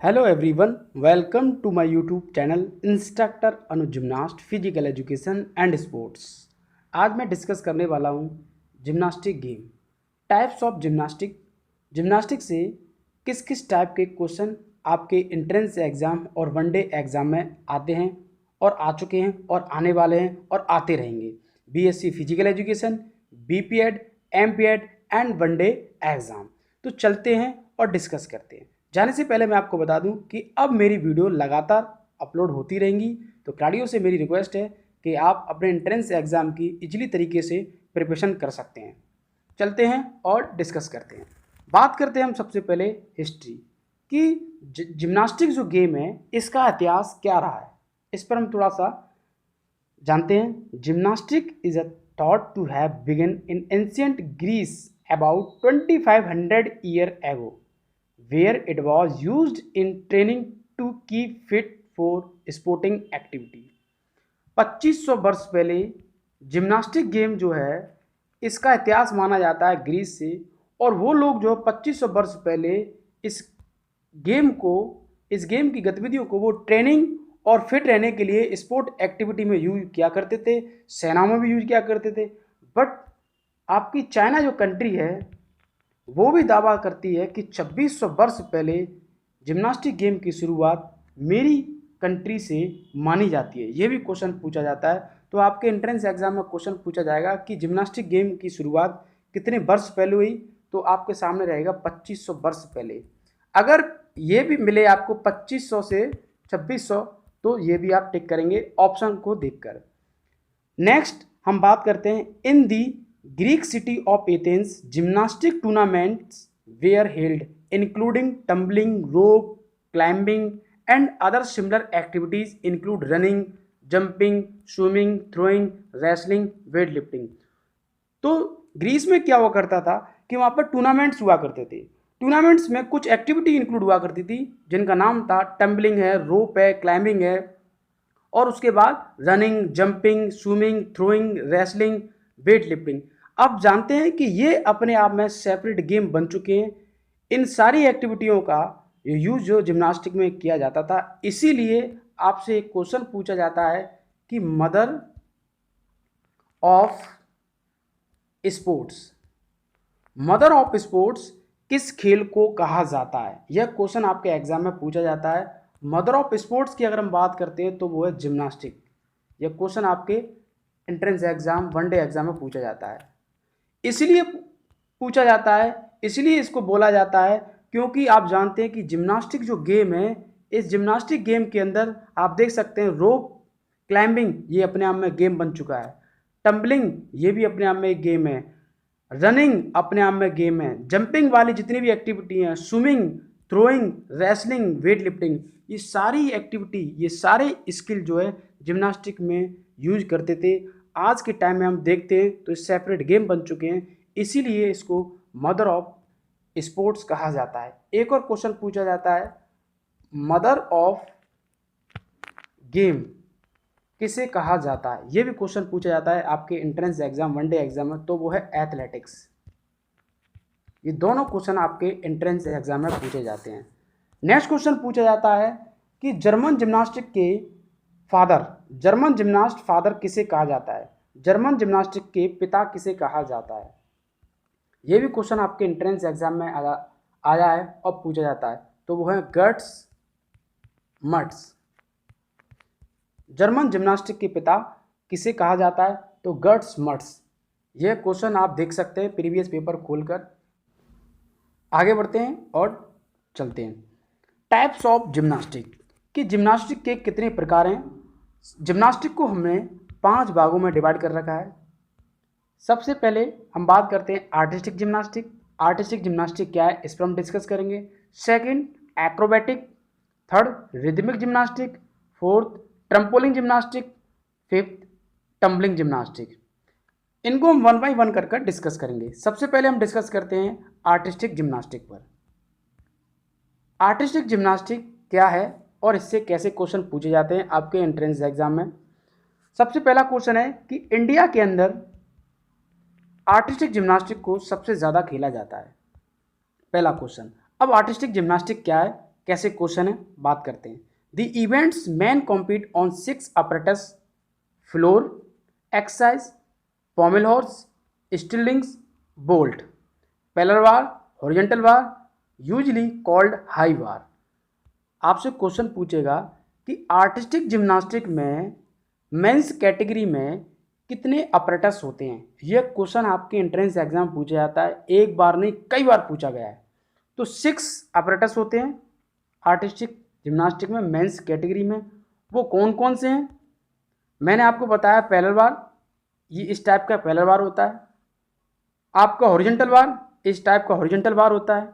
Hello everyone, welcome to my YouTube channel instructor Anuj gymnast physical education and sports. आज मैं discuss करने वाला हूँ gymnastic game, types of gymnastic. Gymnastic से किस किस टाइप के क्वेश्चन आपके एंट्रेंस एग्ज़ाम और वनडे एग्ज़ाम में आते हैं और आ चुके हैं और आने वाले हैं और आते रहेंगे। BSc physical education, BPEd, MPEd and one day exam. तो चलते हैं और डिस्कस करते हैं। जाने से पहले मैं आपको बता दूं कि अब मेरी वीडियो लगातार अपलोड होती रहेंगी, तो क्लाडियो से मेरी रिक्वेस्ट है कि आप अपने एंट्रेंस एग्ज़ाम की इजीली तरीके से प्रिपरेशन कर सकते हैं। चलते हैं और डिस्कस करते हैं। बात करते हैं हम सबसे पहले हिस्ट्री कि जिम्नास्टिक जो गेम है इसका इतिहास क्या रहा है, इस पर हम थोड़ा सा जानते हैं। Gymnastic is a thought to have begun in ancient Greece about 2500 year ago, where it was used in training to keep fit for sporting activity। 2500 वर्ष पहले जिम्नास्टिक गेम जो है इसका इतिहास माना जाता है ग्रीस से, और वो लोग जो 2500 वर्ष पहले इस गेम की गतिविधियों को वो ट्रेनिंग और फिट रहने के लिए स्पोर्ट एक्टिविटी में यूज किया करते थे, सेना में भी यूज किया करते थे। बट आपकी चाइना जो कंट्री है वो भी दावा करती है कि 2600 वर्ष पहले जिम्नास्टिक गेम की शुरुआत मेरी कंट्री से मानी जाती है। ये भी क्वेश्चन पूछा जाता है, तो आपके एंट्रेंस एग्जाम में क्वेश्चन पूछा जाएगा कि जिम्नास्टिक गेम की शुरुआत कितने वर्ष पहले हुई, तो आपके सामने रहेगा 2500 वर्ष पहले। अगर ये भी मिले आपको 2500 से 2600, तो ये भी आप टिक करेंगे ऑप्शन को देखकर। नेक्स्ट हम बात करते हैं इन दी Greek city of Athens, gymnastic tournaments were held, including tumbling, rope climbing, and other similar activities include running, jumping, swimming, throwing, wrestling, weightlifting। तो ग्रीस में क्या हुआ करता था कि वहाँ पर टूर्नामेंट्स हुआ करते थे। टूर्नामेंट्स में कुछ एक्टिविटी इंक्लूड हुआ करती थी जिनका नाम था टम्बलिंग है, रोप है, क्लाइंबिंग है, और उसके बाद running, jumping, swimming, throwing, wrestling, weight lifting. अब जानते हैं कि ये अपने आप में सेपरेट गेम बन चुके हैं। इन सारी एक्टिविटियों का यूज जो जिम्नास्टिक में किया जाता था, इसीलिए आपसे एक क्वेश्चन पूछा जाता है कि mother of sports, mother of sports किस खेल को कहा जाता है। यह क्वेश्चन आपके एग्जाम में पूछा जाता है। मदर ऑफ स्पोर्ट्स की अगर हम बात करते हैं तो वो है जिम्नास्टिक। यह क्वेश्चन आपके एंट्रेंस एग्जाम, वनडे एग्जाम में पूछा जाता है। इसलिए पूछा जाता है, इसलिए इसको बोला जाता है क्योंकि आप जानते हैं कि जिम्नास्टिक जो गेम है, इस जिम्नास्टिक गेम के अंदर आप देख सकते हैं रोप क्लाइंबिंग, ये अपने आप में गेम बन चुका है। टम्बलिंग, ये भी अपने आप में एक गेम है। रनिंग अपने आप में गेम है। जंपिंग वाली जितनी भी एक्टिविटी हैं, swimming, throwing, wrestling, weight lifting, ये सारी एक्टिविटी, ये सारे स्किल जो है जिम्नास्टिक में यूज करते थे। आज के टाइम में हम देखते हैं तो सेपरेट गेम बन चुके हैं, इसीलिए इसको मदर ऑफ स्पोर्ट्स कहा जाता है। एक और क्वेश्चन पूछा जाता है, मदर ऑफ गेम किसे कहा जाता है। ये भी क्वेश्चन पूछा जाता है आपके एंट्रेंस एग्जाम, वनडे एग्जाम में, तो वो है एथलेटिक्स। ये दोनों क्वेश्चन आपके एंट्रेंस एग्जाम में पूछे जाते हैं। नेक्स्ट क्वेश्चन पूछा जाता है कि जर्मन जिम्नास्टिक के फादर, जर्मन जिम्नास्ट फादर किसे कहा जाता है, जर्मन जिम्नास्टिक के पिता किसे कहा जाता है। ये भी क्वेश्चन आपके एंट्रेंस एग्जाम में आया है और पूछा जाता है, तो वो है गर्ट्स मट्स। जर्मन जिम्नास्टिक के पिता किसे कहा जाता है, तो गर्ट्स मट्स। यह क्वेश्चन आप देख सकते हैं प्रीवियस पेपर खोलकर। आगे बढ़ते हैं और चलते हैं। टाइप्स ऑफ जिम्नास्टिक, कि जिम्नास्टिक के कितने प्रकार हैं। जिम्नास्टिक को हमने 5 भागों में डिवाइड कर रखा है। सबसे पहले हम बात करते हैं आर्टिस्टिक जिम्नास्टिक। आर्टिस्टिक जिम्नास्टिक क्या है, इस पर हम डिस्कस करेंगे। Second acrobatic, third rhythmic gymnastic, fourth trampoline gymnastic, fifth tumbling gymnastic. इनको हम वन बाई वन कर डिस्कस करेंगे। सबसे पहले हम डिस्कस करते हैं आर्टिस्टिक जिम्नास्टिक पर। आर्टिस्टिक जिम्नास्टिक क्या है और इससे कैसे क्वेश्चन पूछे जाते हैं आपके एंट्रेंस एग्जाम में। सबसे पहला क्वेश्चन है कि इंडिया के अंदर आर्टिस्टिक जिम्नास्टिक को सबसे ज़्यादा खेला जाता है। पहला क्वेश्चन। अब आर्टिस्टिक जिम्नास्टिक क्या है कैसे क्वेश्चन है बात करते हैं। The events men compete on 6 apparatus: floor exercise, pommel horse, still rings, vault, parallel bar, horizontal bar, usually called high bar. आपसे क्वेश्चन पूछेगा कि आर्टिस्टिक जिम्नास्टिक में मेंस कैटेगरी में कितने अपरेटस होते हैं। यह क्वेश्चन आपके एंट्रेंस एग्जाम पूछा जाता है, एक बार नहीं कई बार पूछा गया है। तो 6 अपरेटस होते हैं आर्टिस्टिक जिम्नास्टिक में मेंस कैटेगरी में। वो कौन कौन से हैं मैंने आपको बताया। पैरेलल बार, ये इस टाइप का पैरेलल बार होता है। आपका हॉरिजॉन्टल बार इस टाइप का हॉरिजॉन्टल बार होता है,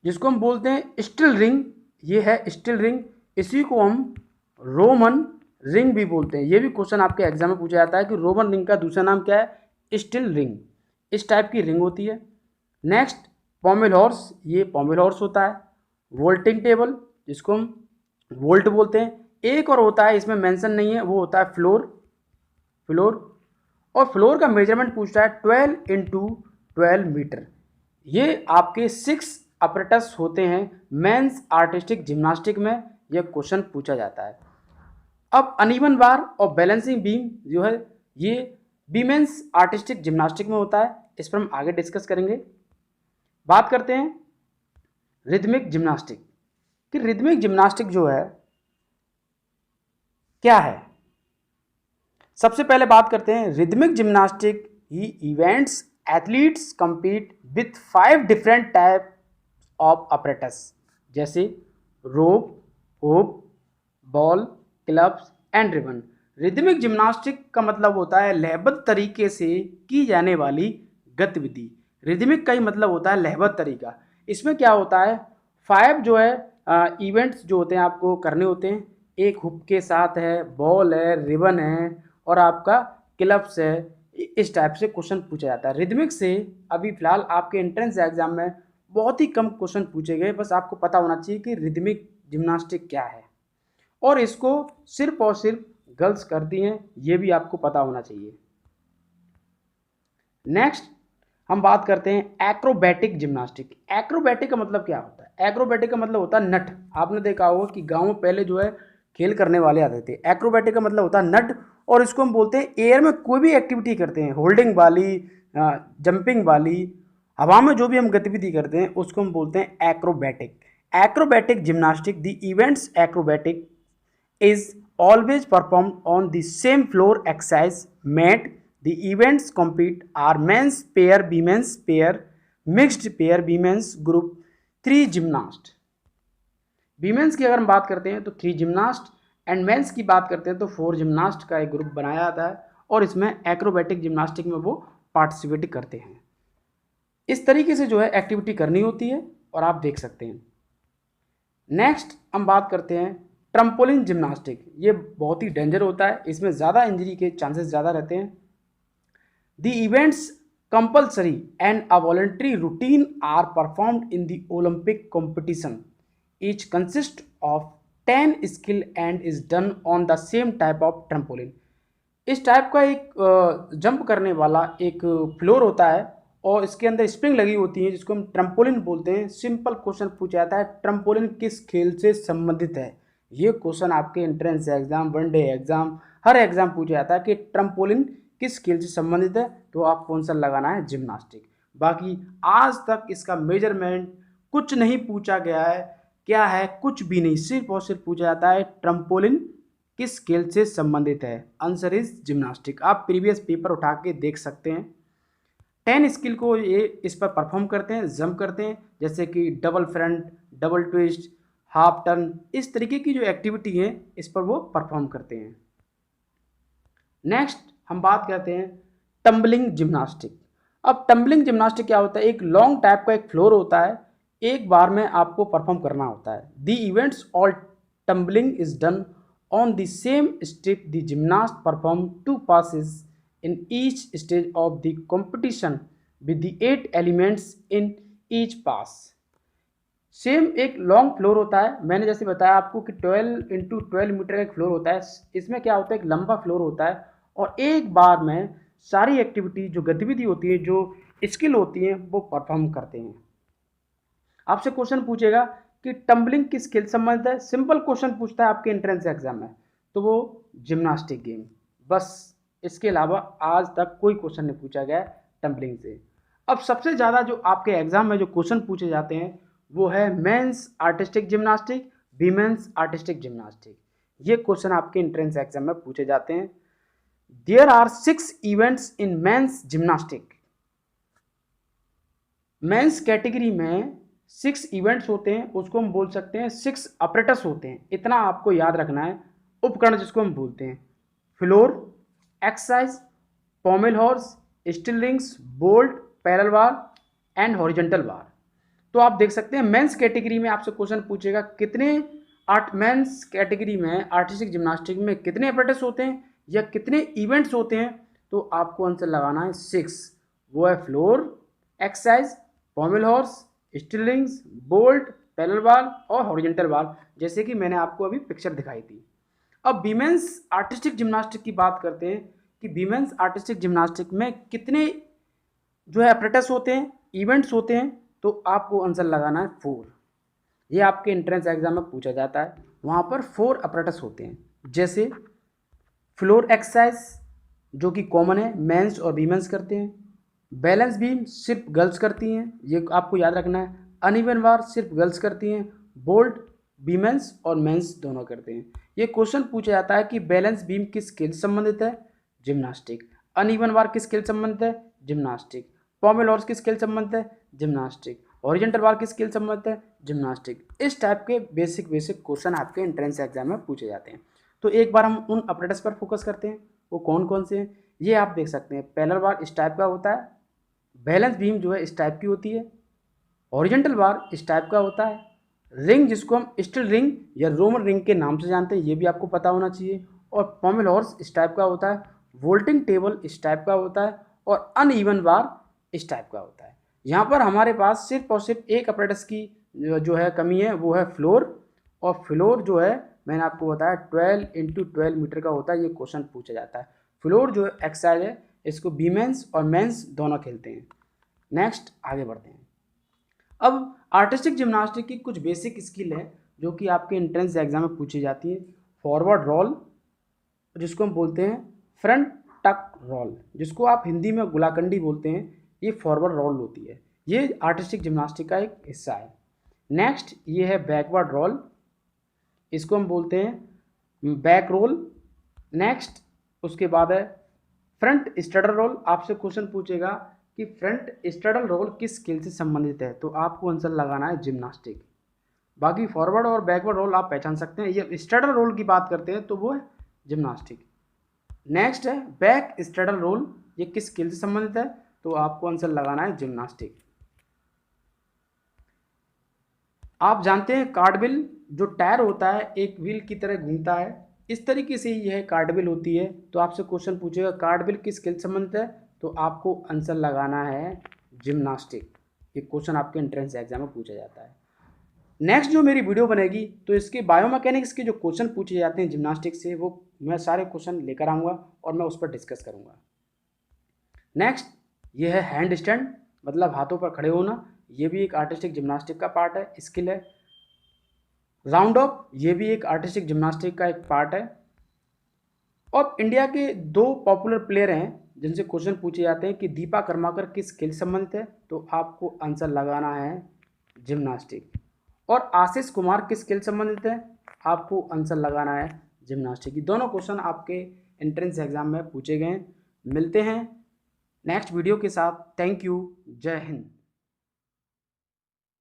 जिसको हम बोलते हैं स्टील रिंग। ये है स्टील रिंग, इसी को हम रोमन रिंग भी बोलते हैं। ये भी क्वेश्चन आपके एग्जाम में पूछा जाता है कि रोमन रिंग का दूसरा नाम क्या है, स्टील रिंग। इस टाइप की रिंग होती है। नेक्स्ट पॉमेल हॉर्स, ये पॉमेल हॉर्स होता है। वोल्टिंग टेबल, जिसको हम वोल्ट बोलते हैं। एक और होता है, इसमें मेंशन नहीं है, वो होता है फ्लोर। और फ्लोर का मेजरमेंट पूछता है 12 × 12 मीटर। ये आपके 6 अपरेटस होते हैं मेंस आर्टिस्टिक जिम्नास्टिक में, यह क्वेश्चन पूछा जाता है। अब अनइवन बार और बैलेंसिंग बीम जो है, ये वीमेंस आर्टिस्टिक जिम्नास्टिक में होता है। इस पर हम आगे डिस्कस करेंगे। बात करते हैं रिदमिक जिम्नास्टिक कि रिदमिक जिम्नास्टिक जो है क्या है। सबसे पहले बात करते हैं रिदमिक जिम्नास्टिक ही events athletes compete with 5 different types of apparatus, जैसे rope, hoop, ball, clubs and ribbon. Rhythmic gymnastic का मतलब होता है लयबद्ध तरीके से की जाने वाली गतिविधि। रिदमिक का ही मतलब होता है लयबद्ध तरीका। इसमें क्या होता है, 5 जो है इवेंट्स जो होते हैं आपको करने होते हैं। एक हुक के साथ है, बॉल है, रिबन है और आपका क्लब्स है। इस टाइप से क्वेश्चन पूछा जाता है। रिदमिक से अभी फिलहाल आपके एंट्रेंस एग्जाम में बहुत ही कम क्वेश्चन पूछे गए। बस आपको पता होना चाहिए कि रिदमिक जिम्नास्टिक क्या है, और इसको सिर्फ और सिर्फ गर्ल्स करती हैं, ये भी आपको पता होना चाहिए। नेक्स्ट हम बात करते हैं एक्रोबैटिक जिम्नास्टिक। एक्रोबैटिक का मतलब क्या होता है? एक्रोबैटिक का मतलब होता है नट। आपने देखा होगा कि गांव में पहले जो है खेल करने वाले आते थे। एक्रोबैटिक का मतलब होता है नट, और इसको हम बोलते हैं एयर में कोई भी एक्टिविटी करते हैं, होल्डिंग वाली, जंपिंग वाली, हवा में जो भी हम गतिविधि करते हैं उसको हम बोलते हैं acrobatic. Acrobatic gymnastic, the events acrobatic is always performed on the same floor exercise mat. The events compete are men's pair, women's pair, mixed pair, women's group, 3 gymnast। women's की अगर हम बात करते हैं तो 3 जिम्नास्ट, एंड मेंस की बात करते हैं तो 4 जिम्नास्ट का एक ग्रुप बनाया जाता है, और इसमें एक्रोबैटिक जिम्नास्टिक में वो पार्टिसिपेट करते हैं। इस तरीके से जो है एक्टिविटी करनी होती है, और आप देख सकते हैं। नेक्स्ट हम बात करते हैं ट्रम्पोलिन जिम्नास्टिक। ये बहुत ही डेंजर होता है, इसमें ज़्यादा इंजरी के चांसेस ज़्यादा रहते हैं। The events compulsory and a voluntary routine are performed in the Olympic competition. Each consist of 10 skill and is done on the same type of trampoline. इस टाइप का एक जंप करने वाला एक फ्लोर होता है, और इसके अंदर स्प्रिंग लगी होती है, जिसको हम ट्रम्पोलिन बोलते हैं। सिंपल क्वेश्चन पूछा जाता है, ट्रम्पोलिन किस खेल से संबंधित है। ये क्वेश्चन आपके एंट्रेंस एग्जाम, वनडे एग्जाम, हर एग्जाम पूछा जाता है कि ट्रम्पोलिन किस खेल से संबंधित है, तो आपको आंसर लगाना है जिम्नास्टिक। बाकी आज तक इसका मेजरमेंट कुछ नहीं पूछा गया है, क्या है कुछ भी नहीं, सिर्फ और सिर्फ पूछा जाता है ट्रम्पोलिन किस खेल से संबंधित है। Answer is gymnastic. आप प्रीवियस पेपर उठा के देख सकते हैं। 10 स्किल को ये इस पर परफॉर्म करते हैं, जंप करते हैं, जैसे कि double front, double twist, half turn, इस तरीके की जो एक्टिविटी है इस पर वो परफॉर्म करते हैं। नेक्स्ट हम बात करते हैं टम्बलिंग जिम्नास्टिक। अब टम्बलिंग जिम्नास्टिक क्या होता है, एक लॉन्ग टाइप का एक फ्लोर होता है, एक बार में आपको परफॉर्म करना होता है। The events all tumbling is done on the same step. The gymnast perform 2 passes in each stage of the competition with the 8 elements in each pass। Same एक लॉन्ग फ्लोर होता है, मैंने जैसे बताया आपको कि 12 × 12 मीटर का एक फ्लोर होता है। इसमें क्या होता है, एक लंबा फ्लोर होता है, और एक बार में सारी एक्टिविटी जो गतिविधि होती है, जो स्किल होती है, वो परफॉर्म करते हैं। आपसे क्वेश्चन पूछेगा कि टम्बलिंग किस खेल से संबंधित है, सिंपल क्वेश्चन पूछता है आपके एंट्रेंस एग्जाम में, तो वो जिम्नास्टिक गेम। बस इसके अलावा आज तक कोई क्वेश्चन नहीं पूछा गया टम्बलिंग से। अब सबसे ज़्यादा जो आपके एग्जाम में जो क्वेश्चन पूछे जाते हैं वो है men's artistic gymnastic, women's artistic gymnastic. ये क्वेश्चन आपके एंट्रेंस एग्जाम में पूछे जाते हैं। There are 6 events in men's gymnastic. Men's category में 6 इवेंट्स होते हैं, उसको हम बोल सकते हैं 6 अपरेटस होते हैं। इतना आपको याद रखना है। उपकरण जिसको हम बोलते हैं floor, exercise, pommel horse, still rings, vault, parallel bar and horizontal bar. तो आप देख सकते हैं मेंस कैटेगरी में आपसे क्वेश्चन पूछेगा कितने मेंस कैटेगरी में आर्टिस्टिक जिम्नास्टिक में कितने अपरेटस होते हैं या कितने इवेंट्स होते हैं, तो आपको आंसर लगाना है 6। वो है floor, exercise, pommel horse, still rings, vault, parallel bar और हॉरिजॉन्टल बार, जैसे कि मैंने आपको अभी पिक्चर दिखाई थी। अब वीमेंस आर्टिस्टिक जिम्नास्टिक की बात करते हैं कि वीमेंस आर्टिस्टिक जिम्नास्टिक में कितने जो है अपरेटस होते हैं, इवेंट्स होते हैं, तो आपको आंसर लगाना है 4। ये आपके एंट्रेंस एग्जाम में पूछा जाता है। वहाँ पर 4 अपरेटस होते हैं, जैसे फ्लोर एक्सरसाइज जो कि कॉमन है, मेंस और वीमेंस करते हैं। बैलेंस बीम सिर्फ गर्ल्स करती हैं, ये आपको याद रखना है। अनइवन बार सिर्फ गर्ल्स करती हैं। बोल्ट वीमेंस और मेंस दोनों करते हैं। ये क्वेश्चन पूछा जाता है कि बैलेंस बीम किस स्किल से संबंधित है, जिम्नास्टिक। अनइवन बार किस स्किल से संबंधित है, जिम्नास्टिक। पॉमेल हॉर्स किस स्किल से संबंधित है, जिम्नास्टिक। हॉरिजॉन्टल बार किस स्किल से संबंधित है, जिम्नास्टिक। इस टाइप के बेसिक क्वेश्चन आपके एंट्रेंस एग्जाम में पूछे जाते हैं। तो एक बार हम उन अपरेटस पर फोकस करते हैं, वो कौन कौन से हैं। ये आप देख सकते हैं, पैरेलल बार इस टाइप का होता है, बैलेंस बीम जो है इस टाइप की होती है, हॉरिजॉन्टल बार इस टाइप का होता है, रिंग जिसको हम स्टील रिंग या रोमन रिंग के नाम से जानते हैं, ये भी आपको पता होना चाहिए, और पॉमेल हॉर्स इस टाइप का होता है, वोल्टिंग टेबल इस टाइप का होता है, और अनइवन बार इस टाइप का होता है। यहाँ पर हमारे पास सिर्फ और सिर्फ एक अपरेटस की जो है कमी है, वो है फ्लोर। और फ्लोर जो है मैंने आपको बताया 12 × 12 मीटर का होता है। ये क्वेश्चन पूछा जाता है। फ्लोर जो एक्सरसाइज है इसको वीमेंस और मेंस दोनों खेलते हैं। नेक्स्ट आगे बढ़ते हैं। अब आर्टिस्टिक जिम्नास्टिक की कुछ बेसिक स्किल है जो कि आपके एंट्रेंस एग्जाम में पूछी जाती है। फॉरवर्ड रोल जिसको हम बोलते हैं, फ्रंट टक रोल जिसको आप हिंदी में गुलाकंडी बोलते हैं, ये फॉरवर्ड रोल होती है। ये आर्टिस्टिक जिम्नास्टिक का एक हिस्सा है। नेक्स्ट ये है बैकवर्ड रोल, इसको हम बोलते हैं बैक रोल। नेक्स्ट उसके बाद है फ्रंट स्टडल रोल। आपसे क्वेश्चन पूछेगा कि फ्रंट स्टडल रोल किस स्किल से संबंधित है, तो आपको आंसर लगाना है जिम्नास्टिक। बाकी फॉरवर्ड और बैकवर्ड रोल आप पहचान सकते हैं। ये स्टडल रोल की बात करते हैं तो वो है जिम्नास्टिक। नेक्स्ट है बैक स्टडल रोल, ये किस स्किल से संबंधित है, तो आपको आंसर लगाना है जिम्नास्टिक। आप जानते हैं कार्डविल जो टायर होता है एक व्हील की तरह घूमता है, इस तरीके से यह कार्डविल होती है। तो आपसे क्वेश्चन पूछेगा कार्डविल किस स्किल से संबंधित है, तो आपको आंसर लगाना है जिम्नास्टिक। ये क्वेश्चन आपके एंट्रेंस एग्जाम में पूछा जाता है। नेक्स्ट जो मेरी वीडियो बनेगी तो इसके बायोमैकेनिक्स के जो क्वेश्चन पूछे जाते हैं जिम्नास्टिक से, वो मैं सारे क्वेश्चन लेकर आऊँगा और मैं उस पर डिस्कस करूँगा। नेक्स्ट ये है हैंड स्टैंड, मतलब हाथों पर खड़े होना, ये भी एक आर्टिस्टिक जिम्नास्टिक का पार्ट है, स्किल है। राउंड अप, ये भी एक आर्टिस्टिक जिम्नास्टिक का एक पार्ट है। और इंडिया के 2 पॉपुलर प्लेयर हैं जिनसे क्वेश्चन पूछे जाते हैं कि दीपा कर्माकर किस स्किल संबंधित है, तो आपको आंसर लगाना है जिम्नास्टिक। और आशीष कुमार किस स्किल संबंधित है, आपको आंसर लगाना है जिम्नास्टिक। ये दोनों क्वेश्चन आपके एंट्रेंस एग्जाम में पूछे गए हैं। मिलते हैं नेक्स्ट वीडियो के साथ। थैंक यू, जय हिंद।